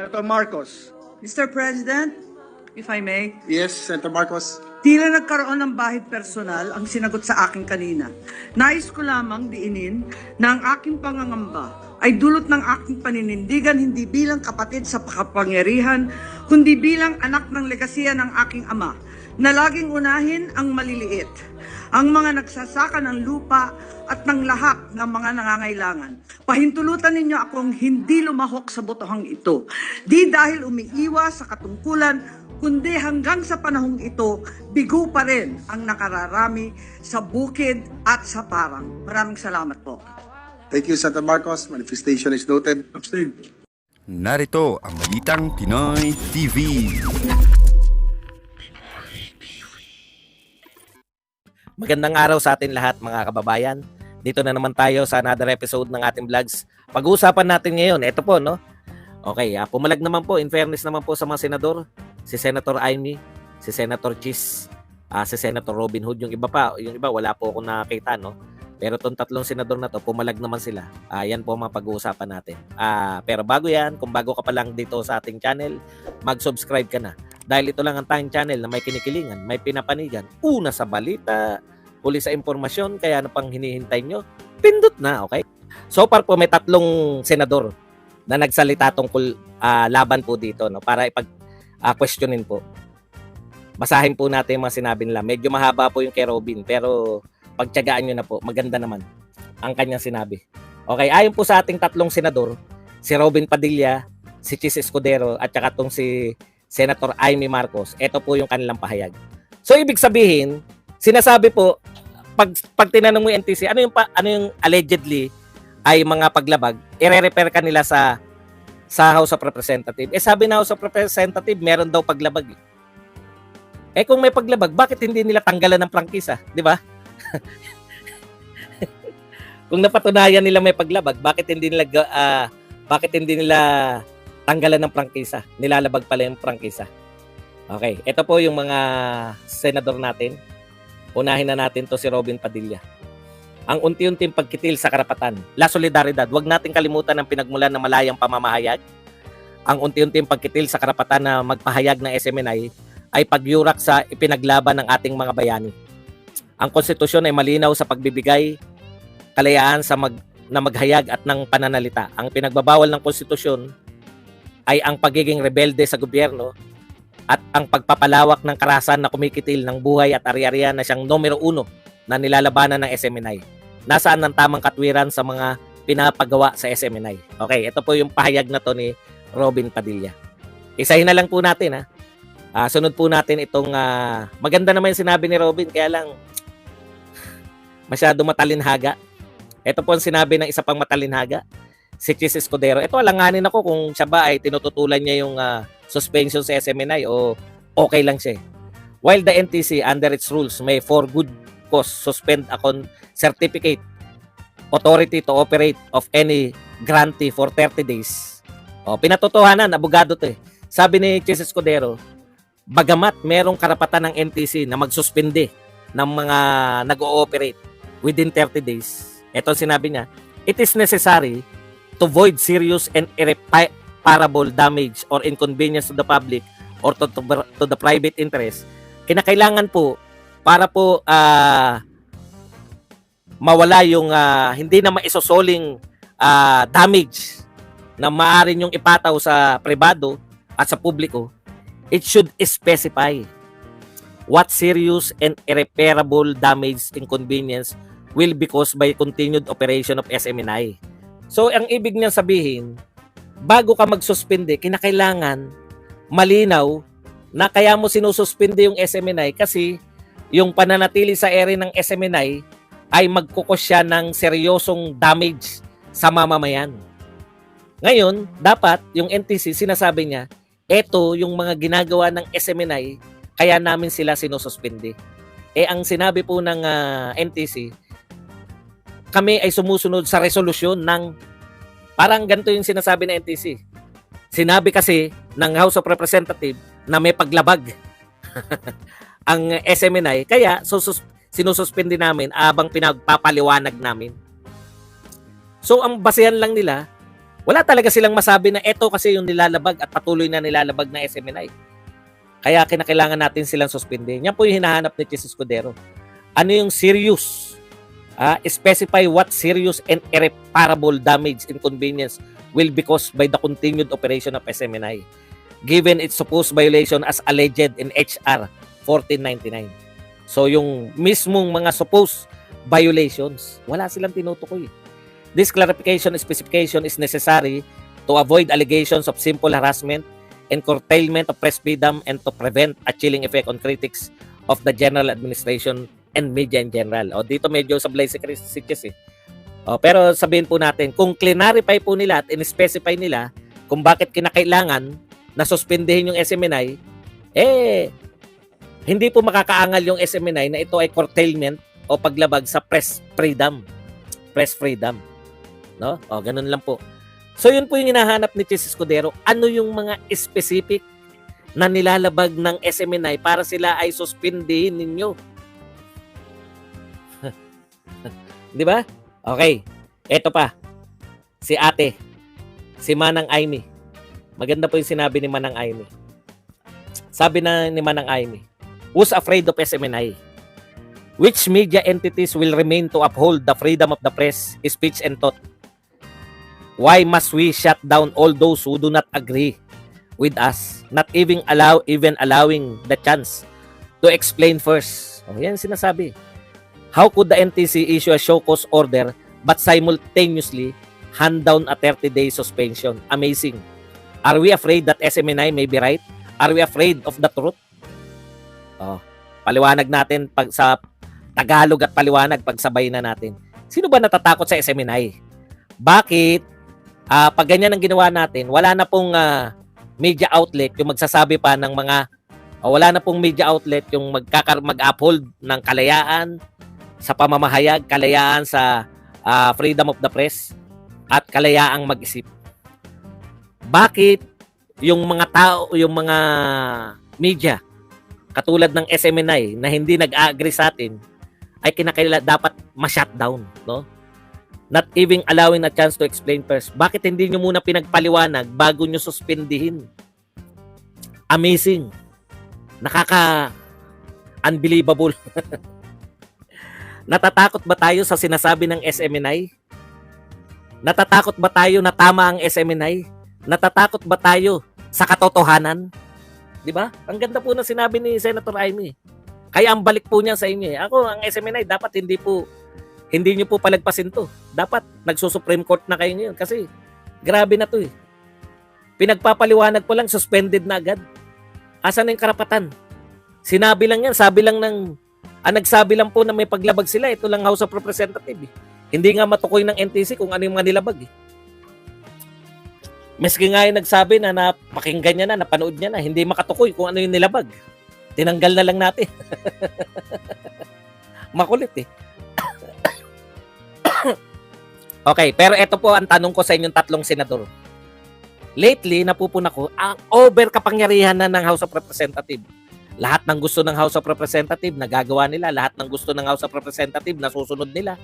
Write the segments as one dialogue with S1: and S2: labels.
S1: Senator Marcos.
S2: Mr. President, if I may,
S1: Yes, Senator Marcos.
S2: tila nagkaroon ng bahid personal ang sinagot sa akin kanina. Nais ko lamang diinin na ang aking pangangamba ay dulot ng aking paninindigan hindi bilang kapatid sa kapangyarihan, kundi bilang anak ng legasiya ng aking ama, na laging unahin ang maliliit, ang mga nagsasaka ng lupa at ng lahak ng mga nangangailangan. Pahintulutan ninyo akong hindi lumahok sa botohang ito. Di dahil umiiwas sa katungkulan, kundi hanggang sa panahong ito, bigo pa rin ang nakararami sa bukid at sa parang. Maraming salamat po.
S1: Thank you, Senator Marcos. Manifestation is noted. Abstain.
S3: Narito ang Balitang Pinoy TV.
S4: Magandang araw sa atin lahat mga kababayan. Dito na naman tayo sa another episode ng ating vlogs. Pag-uusapan natin ngayon, ito po no. Okay, pumalag naman po, in fairness naman po sa mga senador, si Senator Amy, si Senator Chis, si Senator Robin Hood, yung iba wala po ako nakita no. Pero itong tatlong senador na to, pumalag naman sila. Yan po ang mga pag-uusapan natin. Pero bago yan, kung bago ka pa lang dito sa ating channel, mag-subscribe ka na. Dahil ito lang ang tayong channel na may kinikilingan, may pinapanigan. Una sa balita, huli sa impormasyon, kaya ano pang hinihintay nyo? Pindot na, okay? So far po may tatlong senador na nagsalita tungkol laban po dito no, para ipag-questionin po. Basahin po natin yung mga sinabi nila. Medyo mahaba po yung kay Robin, pero pagtiyagaan nyo na po, maganda naman ang kanyang sinabi. Okay, ayon po sa ating tatlong senador, si Robin Padilla, si Chis Escudero, at saka itong si Senator Amy Marcos, ito po yung kanilang pahayag. So, ibig sabihin, sinasabi po, pag tinanong mo yung NTC, ano yung allegedly ay mga paglabag, i-refer ka nila sa House of Representatives. Sabi na House of Representatives, meron daw paglabag. Kung may paglabag, bakit hindi nila tanggalan ng prangkisa? Di ba? Kung napatunayan nila may paglabag, bakit hindi nila tanggalan ng prangkisa? Nilalabag pala yung prangkisa. Okay, ito po yung mga senador natin. Unahin na natin to si Robin Padilla. Ang unti-unting pagkitil sa karapatan, la solidaridad. Huwag natin kalimutan ang pinagmulan ng malayang pamamahayag. Ang unti-unting pagkitil sa karapatan na magpahayag ng SMNI ay pagyurak sa ipinaglaban ng ating mga bayani. Ang konstitusyon ay malinaw sa pagbibigay kalayaan na maghayag at ng pananalita. Ang pinagbabawal ng konstitusyon ay ang pagiging rebelde sa gobyerno at ang pagpapalawak ng karahasan na kumikitil ng buhay at ari-arian na siyang numero 1 na nilalabanan ng SMNI. Nasaan ang tamang katwiran sa mga pinapagawa sa SMNI? Okay, ito po yung pahayag na to ni Robin Padilla. Isahin na lang po natin ha. Sunod po natin itong maganda naman yung sinabi ni Robin, kaya lang masyado matalinhaga. Ito po ang sinabi ng isa pang matalinhaga, si Chis Escudero. Ito, alanganin ako kung siya ba ay tinututulan niya yung suspension sa SMNI o okay lang siya. While the NTC under its rules may for good cause suspend a certificate authority to operate of any grantee for 30 days. Pinatotohanan, abogado to eh. Sabi ni Chis Escudero, bagamat merong karapatan ng NTC na magsuspende ng mga nag-ooperate within 30 days, ito sinabi niya, it is necessary to void serious and irreparable damage or inconvenience to the public or to the private interest. Kinakailangan po para po mawala yung hindi na maisosoling damage na maaari nyong ipataw sa pribado at sa publiko, it should specify what serious and irreparable damage inconvenience will be caused by continued operation of SMNI. So, ang ibig niyang sabihin, bago ka magsuspende, kinakailangan malinaw na kaya mo sinususpende yung SMNI kasi yung pananatili sa ere ng SMNI ay magkukos siya ng seryosong damage sa mamamayan. Ngayon, dapat yung NTC sinasabi niya, eto yung mga ginagawa ng SMNI, kaya namin sila sinususpende. Ang sinabi po ng NTC, kami ay sumusunod sa resolusyon ng, parang ganito yung sinasabi ng NTC. Sinabi kasi ng House of Representatives na may paglabag ang SMNI, kaya sinususpende namin abang pinagpapaliwanag namin. So ang basehan lang nila Wala talaga silang masabi na eto kasi yung nilalabag at patuloy na nilalabag na SMNI. Kaya kinakailangan natin silang suspindi. Yan po yung hinahanap ni Chis Escudero. Ano yung serious? Specify what serious and irreparable damage, inconvenience will be caused by the continued operation of SMNI, given its supposed violation as alleged in HR 1499. So yung mismong mga supposed violations, wala silang tinutukoy. This clarification and specification is necessary to avoid allegations of simple harassment and curtailment of press freedom and to prevent a chilling effect on critics of the general administration and media in general. O dito medyo sablay si Chis eh. Pero sabihin po natin, kung clarify po nila at in-specify nila kung bakit kinakailangan na suspindihin yung SMNI, hindi po makakaangal yung SMNI na ito ay curtailment o paglabag sa press freedom. Press freedom. No? Ganun lang po. So yun po yung hinahanap ni Chis Escudero. Ano yung mga specific na nilalabag ng SMNI para sila ay suspindihin ninyo? Di ba? Okay. Eto pa. Si ate. Si Manang Aimee. Maganda po yung sinabi ni Manang Aimee. Sabi na ni Manang Aimee, who's afraid of SMNI? Which media entities will remain to uphold the freedom of the press, speech, and thought? Why must we shut down all those who do not agree with us, not even allowing the chance to explain first? Yan sinasabi. How could the NTC issue a show cause order but simultaneously hand down a 30-day suspension? Amazing. Are we afraid that SMNI may be right? Are we afraid of the truth? Paliwanag natin pag sa Tagalog at paliwanag pagsabay na natin. Sino ba natatakot sa SMNI? Bakit? Pag ganyan ang ginawa natin, wala na pong media outlet yung magsasabi pa ng mga wala na pong media outlet yung mag-uphold ng kalayaan sa pamamahayag, kalayaan sa freedom of the press at kalayaang mag-isip. Bakit yung mga tao, yung mga media katulad ng SMNI na hindi nag-agree sa atin ay dapat ma-shutdown, no? Not even allowing a chance to explain first. Bakit hindi nyo muna pinagpaliwanag bago nyo suspindihin? Amazing. Unbelievable. Natatakot ba tayo sa sinasabi ng SMNI? Natatakot ba tayo na tama ang SMNI? Natatakot ba tayo sa katotohanan? Di ba? Ang ganda po na sinabi ni Senator Aimee. Kaya ang balik po niya sa inyo. Ako, ang SMNI, dapat hindi nyo po palagpasin to. Dapat nagsusupreme court na kayo ngayon kasi grabe na to eh. Pinagpapaliwanag po lang, suspended na agad. Asan na yung karapatan? Sinabi lang yan, nagsabi lang po na may paglabag sila. Ito lang House of Representatives eh. Hindi nga matukoy ng NTC kung ano yung mga nilabag eh. Maski nga yung nagsabi na napakinggan niya na, napanood niya na, hindi makatukoy kung ano yung nilabag. Tinanggal na lang natin. Makulit eh. Okay, pero ito po ang tanong ko sa inyong tatlong senador. Lately, napupuna ko, ang overkapangyarihan na ng House of Representatives. Lahat ng gusto ng House of Representatives, nagagawa nila. Lahat ng gusto ng House of Representatives, nasusunod nila.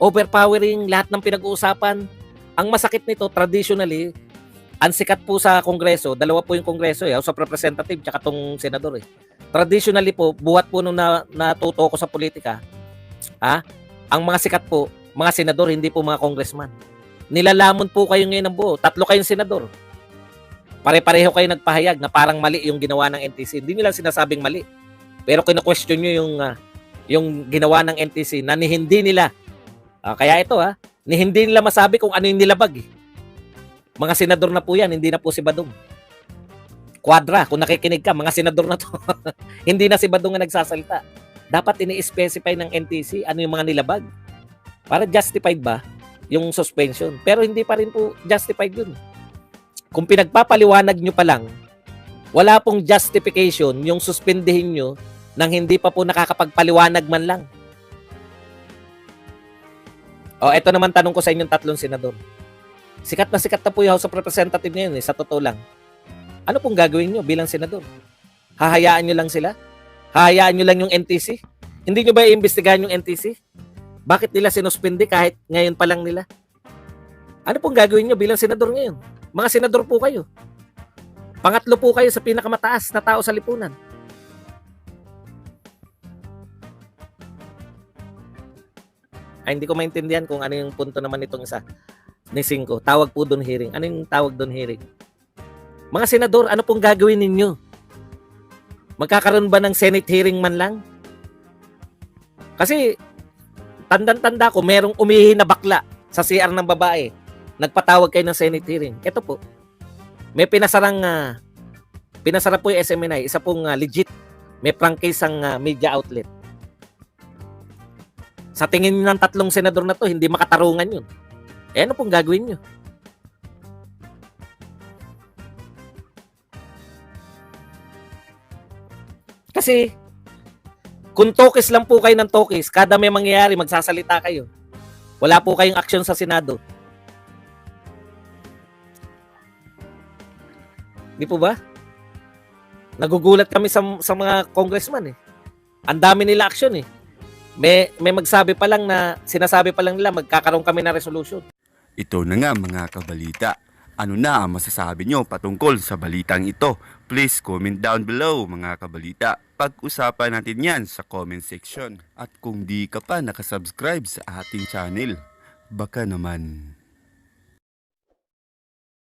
S4: Overpowering, lahat ng pinag-uusapan. Ang masakit nito, traditionally, ang sikat po sa Kongreso, dalawa po yung Kongreso, House of Representatives, tsaka tong senador. Traditionally po, buhat po nung natuto ko sa politika, ang mga sikat po, mga senador, hindi po mga congressman. Nilalamon po kayo ngayon ng buo. 3 kayong senador. Pare-pareho kayo nagpahayag na parang mali yung ginawa ng NTC. Hindi nyo lang sinasabing mali. Pero kino-question nyo yung ginawa ng NTC na hindi nila. Kaya ito hindi nila masabi kung ano yung nilabag. Mga senador na po yan, hindi na po si Badong. Quadra, kung nakikinig ka, mga senador na to. Hindi na si Badong ang nagsasalita. Dapat ini-specify ng NTC ano yung mga nilabag. Para justified ba yung suspension. Pero hindi pa rin po justified yun. Kung pinagpapaliwanag nyo pa lang, wala pong justification yung suspendihin nyo nang hindi pa po nakakapagpaliwanag man lang. Ito naman tanong ko sa inyong 3 senador. Sikat na po yung House of Representatives ngayon sa totoo lang. Ano pong gagawin nyo bilang senador? Hahayaan nyo lang sila? Hahayaan nyo lang yung NTC? Hindi nyo ba iimbestigahan yung NTC? Bakit nila sinuspindi kahit ngayon pa lang nila? Ano pong gagawin nyo bilang senador ngayon? Mga senador po kayo. Pangatlo po kayo sa pinakamataas na tao sa lipunan. Ay, hindi ko maintindihan kung ano yung punto naman itong isa ni Cinco. Tawag po doon hearing. Ano yung tawag doon hearing? Mga senador, ano pong gagawin ninyo? Magkakaroon ba ng Senate hearing man lang? Kasi, tandang-tanda ko, merong umihi na bakla sa CR ng babae. Nagpatawag kayo ng Senate hearing. Ito po. May pinasara po yung SMNI. Isa pong legit. May franchise ang media outlet. Sa tingin ng tatlong senador na to, hindi makatarungan yun. Eh, ano pong gagawin nyo? Kasi, kung tokis lang po kayo ng tokis, kada may mangyayari, magsasalita kayo. Wala po kayong aksyon sa Senado. Di po ba? Nagugulat kami sa mga congressman eh. Ang dami nila aksyon eh. May magsabi pa lang na, sinasabi pa lang nila, magkakaroon kami ng resolution.
S3: Ito na nga mga kabalita. Ano na ang masasabi nyo patungkol sa balitang ito? Please comment down below mga kabalita. Pag-usapan natin yan sa comment section. At kung di ka pa nakasubscribe sa ating channel, baka naman